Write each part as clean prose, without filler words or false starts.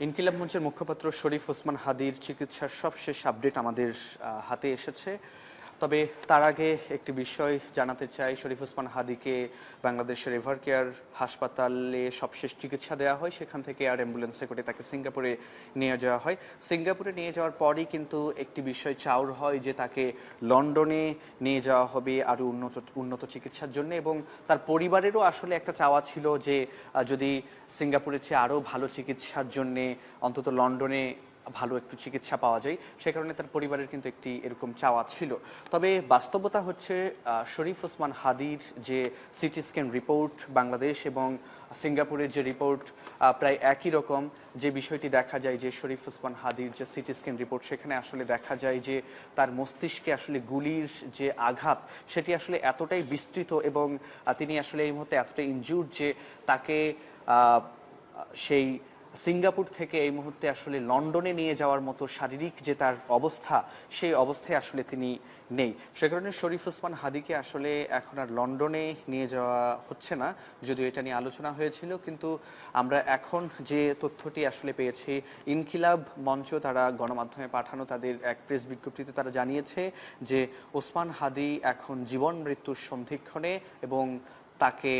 ইনকিলাব মঞ্চের মুখপাত্র শরীফ ওসমান হাদির চিকিৎসার সবশেষ আপডেট আমাদের হাতে এসেছে। তবে তার আগে একটি বিষয় জানাতে চাই, শরীফ ওসমান হাদিকে বাংলাদেশের এভার কেয়ার হাসপাতালে সবশেষ চিকিৎসা দেওয়া হয়, সেখান থেকে এয়ার অ্যাম্বুলেন্সে করে তাকে সিঙ্গাপুরে নিয়ে যাওয়া হয়। সিঙ্গাপুরে নিয়ে যাওয়ার পরই কিন্তু একটি বিষয় চাউর হয় যে তাকে লন্ডনে নিয়ে যাওয়া হবে আরও উন্নত চিকিৎসার জন্য, এবং তার পরিবারেরও আসলে একটা চাওয়া ছিল যে যদি সিঙ্গাপুরের চেয়ে আরও ভালো চিকিৎসার জন্যে অন্তত লন্ডনে ভালো একটু চিকিৎসা পাওয়া যায়, সে কারণে তার পরিবারের কিন্তু একটি এরকম চাওয়া ছিল। তবে বাস্তবতা হচ্ছে শরীফ ওসমান হাদির যে সিটি স্ক্যান রিপোর্ট বাংলাদেশ এবং সিঙ্গাপুরের যে রিপোর্ট প্রায় একই রকম। যে বিষয়টি দেখা যায় যে শরীফ ওসমান হাদির যে সিটি স্ক্যান রিপোর্ট, সেখানে আসলে দেখা যায় যে তার মস্তিষ্কে আসলে গুলির যে আঘাত সেটি আসলে এতটাই বিস্তৃত এবং তিনি আসলে এই মুহূর্তে এতটাই ইনজুর্ড যে তাকে সেই সিঙ্গাপুর থেকে এই মুহূর্তে আসলে লন্ডনে নিয়ে যাওয়ার মতো শারীরিক যে তার অবস্থা, সেই অবস্থায় আসলে তিনি নেই। সে কারণে শরীফ ওসমান হাদিকে আসলে এখন আর লন্ডনে নিয়ে যাওয়া হচ্ছে না, যদিও এটা নিয়ে আলোচনা হয়েছিল। কিন্তু আমরা এখন যে তথ্যটি আসলে পেয়েছি, ইনকিলাব মঞ্চ তারা গণমাধ্যমে পাঠানো তাদের এক প্রেস বিজ্ঞপ্তিতে তারা জানিয়েছে যে ওসমান হাদি এখন জীবন মৃত্যুর সন্ধিক্ষণে এবং তাকে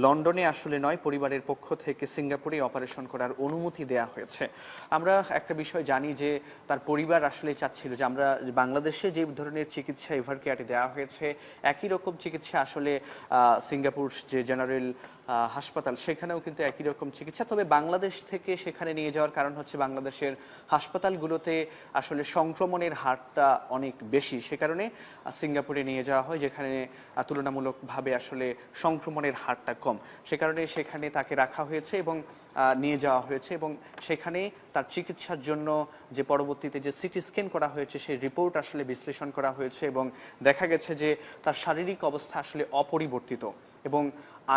লন্ডনে আসলে নয়, পরিবারের পক্ষ থেকে সিঙ্গাপুরে অপারেশন করার অনুমতি দেয়া হয়েছে। আমরা একটা বিষয় জানি যে তার পরিবার আসলে চাচ্ছিল যে আমরা বাংলাদেশে যে ধরনের চিকিৎসা এভার কেয়ারে দেওয়া হয়েছে একই রকম চিকিৎসা আসলে সিঙ্গাপুর যে জেনারেল হাসপাতাল সেখানেও কিন্তু একই রকম চিকিৎসা। তবে বাংলাদেশ থেকে সেখানে নিয়ে যাওয়ার কারণ হচ্ছে বাংলাদেশের হাসপাতালগুলোতে আসলে সংক্রমণের হারটা অনেক বেশি, সে কারণে সিঙ্গাপুরে নিয়ে যাওয়া হয় যেখানে তুলনামূলকভাবে আসলে সংক্রমণের হারটা কম। সে কারণে সেখানে তাকে রাখা হয়েছে এবং নিয়ে যাওয়া হয়েছে এবং সেখানে তার চিকিৎসার জন্য যে পরবর্তীতে যে সিটি স্ক্যান করা হয়েছে সেই রিপোর্ট আসলে বিশ্লেষণ করা হয়েছে এবং দেখা গেছে যে তার শারীরিক অবস্থা আসলে অপরিবর্তিত এবং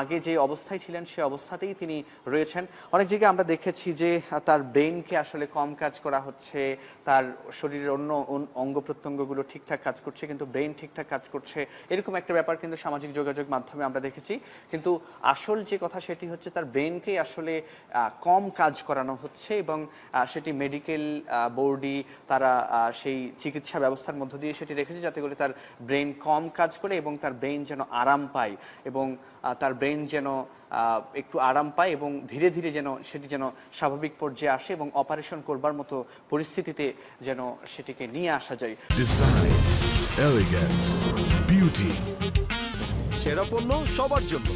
আগে যে অবস্থায় ছিলেন সে অবস্থাতেই তিনি রয়েছেন। অনেক জায়গায় আমরা দেখেছি যে তার ব্রেনকে আসলে কম কাজ করা হচ্ছে, তার শরীরের অন্য অঙ্গ প্রত্যঙ্গগুলো ঠিকঠাক কাজ করছে কিন্তু ব্রেন ঠিকঠাক কাজ করছে, এরকম একটা ব্যাপার কিন্তু সামাজিক যোগাযোগ মাধ্যমে আমরা দেখেছি। কিন্তু আসল যে কথা সেটি হচ্ছে তার ব্রেনকেই আসলে কম কাজ করানো হচ্ছে এবং সেটি মেডিকেল বোর্ডই তারা সেই চিকিৎসা ব্যবস্থার মধ্য দিয়ে সেটি রেখেছে যাতে করে তার ব্রেন কম কাজ করে এবং তার ব্রেন যেন আরাম পায় এবং তার ব্রেন যেন একটু আরাম পায় এবং ধীরে ধীরে যেন সেটি যেন স্বাভাবিক পর্যায়ে আসে এবং অপারেশন করবার মতো পরিস্থিতিতে যেন সেটিকে নিয়ে আসা যায়। ডিজাইন, এলিগেন্স, বিউটি, সেরা পণ্য সবার জন্য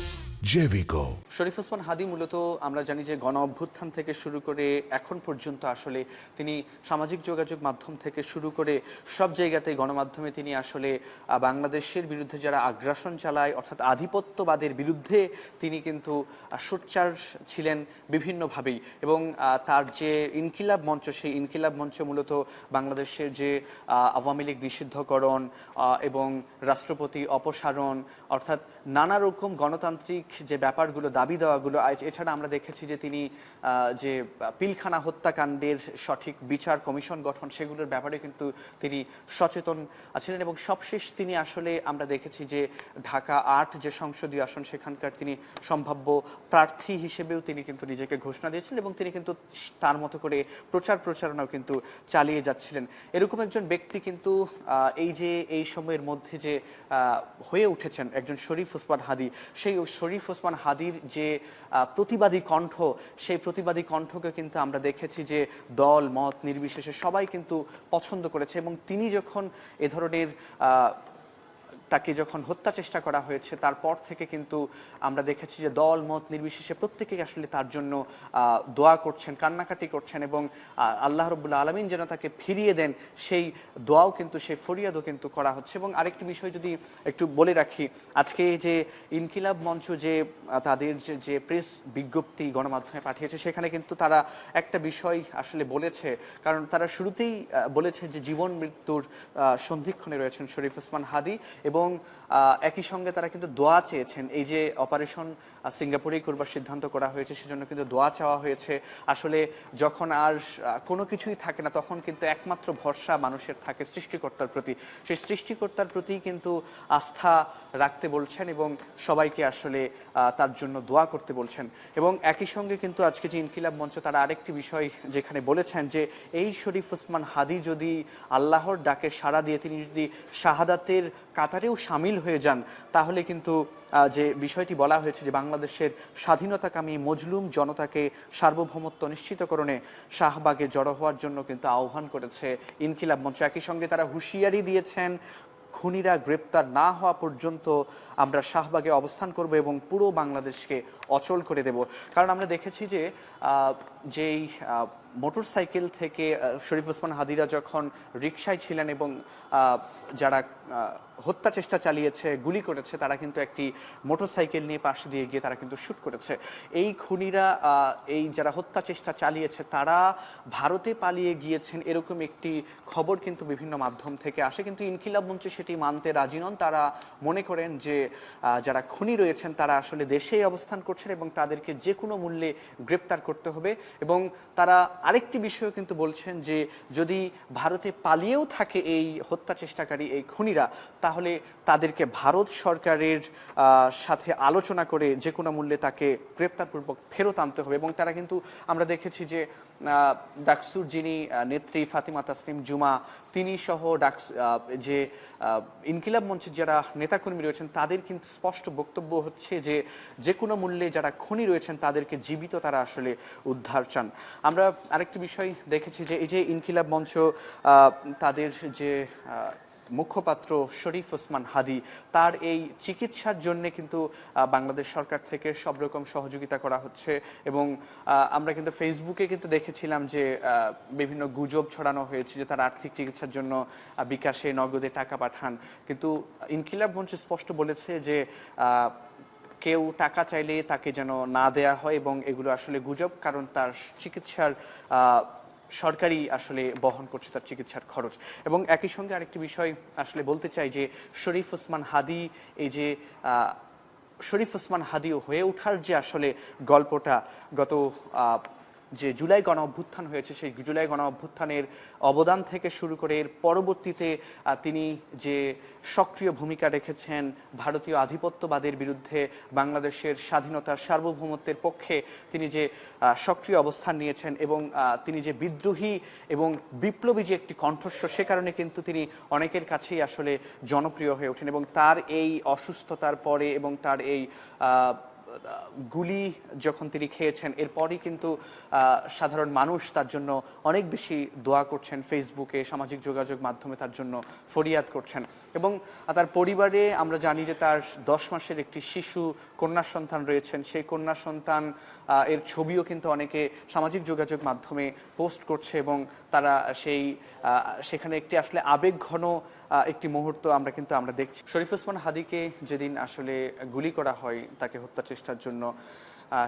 জেভিকো। শরীফ ওসমান হাদি মূলত আমরা জানি যে গণ অভ্যুত্থান থেকে শুরু করে এখন পর্যন্ত আসলে তিনি সামাজিক যোগাযোগ মাধ্যম থেকে শুরু করে সব জায়গাতেই গণমাধ্যমে তিনি আসলে বাংলাদেশের বিরুদ্ধে যারা আগ্রাসন চালায় অর্থাৎ আধিপত্যবাদের বিরুদ্ধে তিনি কিন্তু সোচ্চার ছিলেন বিভিন্নভাবেই এবং তার যে ইনকিলাব মঞ্চ সেই ইনকিলাব মঞ্চ মূলত বাংলাদেশের যে আওয়ামী লীগ নিষিদ্ধকরণ এবং রাষ্ট্রপতি অপসারণ অর্থাৎ নানা রকম গণতান্ত্রিক যে ব্যাপারগুলো দাবি দেওয়াগুলো, এছাড়া আমরা দেখেছি যে তিনি যে পিলখানা হত্যাকাণ্ডের সঠিক বিচার কমিশন গঠন সেগুলোর ব্যাপারে কিন্তু তিনি সচেতন ছিলেন এবং সবশেষ তিনি আসলে আমরা দেখেছি যে ঢাকা ৮ যে সংসদীয় আসন সেখানকার তিনি সম্ভাব্য প্রার্থী হিসেবেও তিনি কিন্তু নিজেকে ঘোষণা দিয়েছিলেন এবং তিনি কিন্তু তার মতো করে প্রচারণাও কিন্তু চালিয়ে যাচ্ছিলেন। এরকম একজন ব্যক্তি কিন্তু এই সময়ের মধ্যে যে হয়ে উঠেছেন একজন শরীফ ওসমান হাদি, সেই শরীফ ওসমান হাদির যে প্রতিবাদী কণ্ঠ, সেই প্রতিবাদী কণ্ঠকে কিন্তু আমরা দেখেছি যে দল মত নির্বিশেষে সবাই কিন্তু পছন্দ করেছে এবং তিনি যখন এ ধরনের তাকে যখন হত্যা চেষ্টা করা হয়েছে তারপর থেকে কিন্তু আমরা দেখেছি যে দল মত নির্বিশেষে প্রত্যেকেই আসলে তার জন্য দোয়া করছেন, কান্নাকাটি করছেন এবং আল্লাহ রাব্বুল আলামিন যেন তাকে ফিরিয়ে দেন সেই দোয়াও কিন্তু সেই ফরিয়াদও কিন্তু করা হচ্ছে। এবং আরেকটি বিষয় যদি একটু বলে রাখি, আজকে যে ইনকিলাব মঞ্চ যে তাদের যে প্রেস বিজ্ঞপ্তি গণমাধ্যমে পাঠিয়েছে সেখানে কিন্তু তারা একটা বিষয় আসলে বলেছে, কারণ তারা শুরুতেই বলেছে যে জীবন মৃত্যুর সন্ধিক্ষণে রয়েছেন শরীফ ওসমান হাদি এবং একই সঙ্গে তারা কিন্তু দোয়া চেয়েছেন এই যে অপারেশন সিঙ্গাপুরেই করবার সিদ্ধান্ত করা হয়েছে, সেজন্য কিন্তু দোয়া চাওয়া হয়েছে। আসলে যখন আর কোনো কিছুই থাকে না, তখন কিন্তু একমাত্র ভরসা মানুষের থাকে সৃষ্টিকর্তার প্রতি। সেই সৃষ্টিকর্তার প্রতি কিন্তু আস্থা রাখতে বলছেন এবং সবাইকে আসলে তার জন্য দোয়া করতে বলছেন। এবং একই সঙ্গে কিন্তু আজকে যে ইনকিলাব মঞ্চ তারা আরেকটি বিষয় যেখানে বলেছেন যে এই শরীফ ওসমান হাদী যদি আল্লাহর ডাকে সাড়া দিয়ে তিনি যদি শাহাদাতের কাতারেও সামিল হয়ে যান, তাহলে কিন্তু যে বিষয়টি বলা হয়েছে যে বাংলাদেশের স্বাধীনতাকামী মজলুম জনতাকে সার্বভৌমত্ব নিশ্চিতকরণে শাহবাগে জড়ো হওয়ার জন্য কিন্তু আহ্বান করেছে ইনকিলাব মঞ্চ। একই সঙ্গে তারা হুঁশিয়ারি দিয়েছেন খুনিরা গ্রেপ্তার না হওয়া পর্যন্ত আমরা শাহবাগে অবস্থান করব এবং পুরো বাংলাদেশকে অচল করে দেব। কারণ আমরা দেখেছি যে যেই মোটরসাইকেল থেকে শরীফ ওসমান হাদীরা যখন রিকশায় ছিলেন এবং যারা হত্যা চেষ্টা চালিয়েছে, গুলি করেছে, তারা কিন্তু একটি মোটরসাইকেল নিয়ে পাশ দিয়ে গিয়ে তারা কিন্তু শ্যুট করেছে। এই খুনিরা এই যারা হত্যা চেষ্টা চালিয়েছে তারা ভারতে পালিয়ে গিয়েছেন, এরকম একটি খবর কিন্তু বিভিন্ন মাধ্যম থেকে আসে। কিন্তু ইনকিলাব মঞ্চ সেটি মানতে রাজি নন। তারা মনে করেন যে যারা খুনি রয়েছেন তারা আসলে দেশেই অবস্থান করছেন এবং তাদেরকে যে কোনো মূল্যে গ্রেপ্তার করতে হবে। এবং তারা আরেকটি বিষয় কিন্তু বলছেন যে যদি ভারতে পালিয়েও থাকে এই হত্যা চেষ্টাকারী এই খুনিরা, তাহলে তাদেরকে ভারত সরকারের সাথে আলোচনা করে যে কোনো মূল্যে তাকে গ্রেপ্তারপূর্বক ফেরত আনতে হবে। এবং তারা কিন্তু আমরা দেখেছি যে ডাকসুর যিনি নেত্রী ফাতিমা তাসনিম জুমা, তিনি সহ যে ইনকিলাব মঞ্চের যারা নেতাকর্মী রয়েছেন তাদের কিন্তু স্পষ্ট বক্তব্য হচ্ছে যে যে কোনো মূল্যে যারা খুনি রয়েছেন তাদেরকে জীবিত তারা আসলে উদ্ধার চান। আমরা আরেকটি বিষয় দেখেছি যে এই যে ইনকিলাব মঞ্চ তাদের যে মুখপাত্র শরীফ ওসমান হাদী, তার এই চিকিৎসার জন্য কিন্তু বাংলাদেশ সরকার থেকে সব রকম সহযোগিতা করা হচ্ছে। এবং আমরা কিন্তু ফেসবুকে কিন্তু দেখেছিলাম যে বিভিন্ন গুজব ছড়ানো হয়েছে যে তার আর্থিক চিকিৎসার জন্য বিকাশে নগদে টাকা পাঠান। কিন্তু ইনকিলাব মঞ্চ স্পষ্ট বলেছে যে কেউ টাকা চাইলে তাকে যেন না দেয়া হয় এবং এগুলো আসলে গুজব, কারণ তার চিকিৎসার সরকারি আসলে বহন করছে তার চিকিৎসার খরচ। এবং একই সঙ্গে আরেকটি বিষয় আসলে বলতে চাই যে শরীফ ওসমান হাদী, এই যে শরীফ ওসমান হাদী হয়ে ওঠার যে আসলে গল্পটা, গত যে জুলাই গণ অভ্যুত্থান হয়েছে সেই জুলাই গণ অভ্যুত্থানের অবদান থেকে শুরু করে এর পরবর্তীতে তিনি যে সক্রিয় ভূমিকা রেখেছেন ভারতীয় আধিপত্যবাদের বিরুদ্ধে, বাংলাদেশের স্বাধীনতার সার্বভৌমত্বের পক্ষে তিনি যে সক্রিয় অবস্থান নিয়েছেন এবং তিনি যে বিদ্রোহী এবং বিপ্লবী যে একটি কণ্ঠস্বর, সে কারণে কিন্তু তিনি অনেকের কাছেই আসলে জনপ্রিয় হয়ে ওঠেন। এবং তার এই অসুস্থতার পরে এবং তার এই গুলি যখন তিনি খেয়েছেন এরপরই কিন্তু সাধারণ মানুষ তার জন্য অনেক বেশি দোয়া করছেন, ফেসবুকে সামাজিক যোগাযোগ মাধ্যমে তার জন্য ফরিয়াদ করছেন। এবং তার পরিবারে আমরা জানি যে তার 10 মাসের একটি শিশু কন্যা সন্তান রয়েছেন, সেই কন্যা সন্তান এর ছবিও কিন্তু অনেকে সামাজিক যোগাযোগ মাধ্যমে পোস্ট করছে এবং তারা সেখানে একটি আসলে আবেগঘন একটি মুহূর্ত আমরা দেখছি। শরীফ ওসমান হাদীকে যেদিন আসলে গুলি করা হয় তাকে হত্যা চেষ্টার জন্য,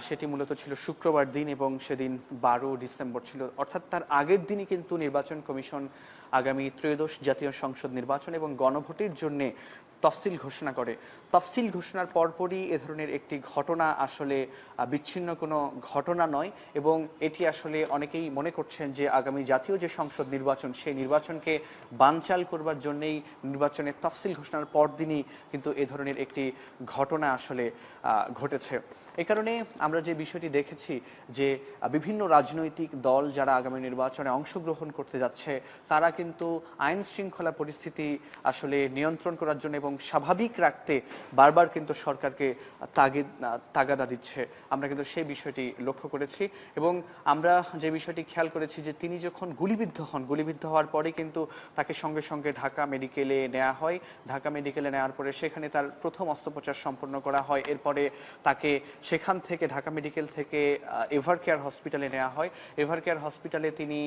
সেটি মূলত ছিল শুক্রবার দিন এবং সেদিন 12 ডিসেম্বর ছিল, অর্থাৎ তার আগের দিনই কিন্তু নির্বাচন কমিশন আগামী ত্রয়োদশ জাতীয় সংসদ নির্বাচন এবং গণভোটের জন্য তফসিল ঘোষণা করে। তফসিল ঘোষণার পরপরই এ ধরনের একটি ঘটনা আসলে বিচ্ছিন্ন কোনো ঘটনা নয় এবং এটি আসলে অনেকেই মনে করছেন যে আগামী জাতীয় যে সংসদ নির্বাচন সেই নির্বাচনকে বানচাল করবার জন্যই নির্বাচনের তফসিল ঘোষণার পরদিনই কিন্তু এ ধরনের একটি ঘটনা আসলে ঘটেছে। এই কারণে আমরা যে বিষয়টি দেখেছি যে বিভিন্ন রাজনৈতিক দল যারা আগামী নির্বাচনে অংশগ্রহণ করতে যাচ্ছে তারা কিন্তু আইন শৃঙ্খলা পরিস্থিতি আসলে নিয়ন্ত্রণ করার জন্য এবং স্বাভাবিক রাখতে বারবার কিন্তু সরকারকে তাগাদা দিচ্ছে। আমরা কিন্তু সেই বিষয়টি লক্ষ্য করেছি এবং আমরা যে বিষয়টি খেয়াল করেছি যে তিনি যখন গুলিবিদ্ধ হওয়ার পরে কিন্তু তাকে সঙ্গে সঙ্গে ঢাকা মেডিকেলে নেওয়া হয়। ঢাকা মেডিকেলে নেওয়ার পরে সেখানে তার প্রথম অস্ত্রোপচার সম্পন্ন করা হয়। এরপরে তাকে সেখান থেকে ঢাকা মেডিকেল থেকে এভারকেয়ার হসপিটালে নেওয়া হয়। এভারকেয়ার হসপিটালে তিনি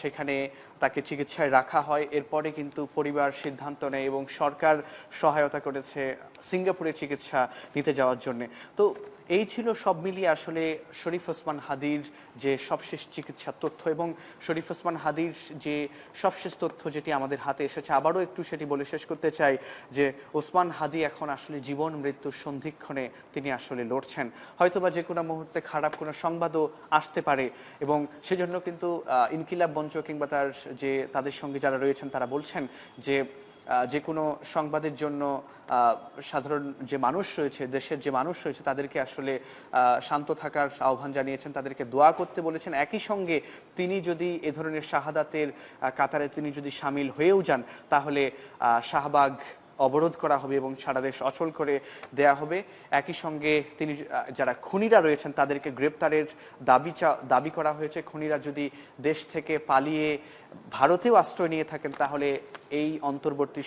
সেখানে তাকে চিকিৎসায় রাখা হয়। এরপরে কিন্তু পরিবার সিদ্ধান্ত নেয় এবং সরকার সহায়তা করেছে সিঙ্গাপুরে চিকিৎসা নিতে যাওয়ার জন্য। তো এই ছিল সব মিলিয়ে আসলে শরীফ ওসমান হাদির যে সবশেষ চিকিৎসার তথ্য এবং শরীফ ওসমান হাদির যে সবশেষ তথ্য যেটি আমাদের হাতে এসেছে। আবারও একটু সেটি বলে শেষ করতে চাই যে ওসমান হাদি এখন আসলে জীবন মৃত্যুর সন্ধিক্ষণে তিনি আসলে লড়ছেন। হয়তোবা যে কোনো মুহূর্তে খারাপ কোনো সংবাদও আসতে পারে এবং সেজন্য কিন্তু ইনকিলাব মঞ্চ কিংবা তাদের সঙ্গে যারা রয়েছেন তারা বলছেন যে কোনো সংবাদের জন্য সাধারণ যে মানুষ রয়েছে, দেশের যে মানুষ রয়েছে তাদেরকে আসলে শান্ত থাকার আহ্বান জানিয়েছেন, তাদেরকে দোয়া করতে বলেছেন। একই সঙ্গে তিনি যদি এ ধরনের শাহাদাতের কাতারে তিনি যদি সামিল হয়েও যান তাহলে শাহবাগ অবরোধ করা হবে এবং সারা দেশ অচল করে দেয়া হবে। একই সঙ্গে তিনি যারা খুনিরা রয়েছেন তাদেরকে গ্রেপ্তারের দাবি করা হয়েছে। খুনিরা যদি দেশ থেকে পালিয়ে ভারতেও আশ্রয় নিয়ে থাকেন তাহলে এই অন্তর্বর্তী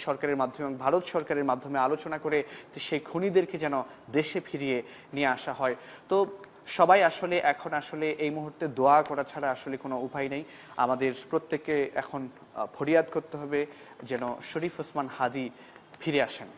সরকারের মাধ্যমে এবং ভারত সরকারের মাধ্যমে আলোচনা করে সেই খুনিদেরকে যেন দেশে ফিরিয়ে নিয়ে আসা হয়। তো সবাই এখন এই মুহূর্তে দোয়া করা ছাড়া আসলে কোনো উপায় নেই। আমাদের প্রত্যেককে এখন ফরিয়াদ করতে হবে যেন শরীফ ওসমান হাদি ফিরে আসেন।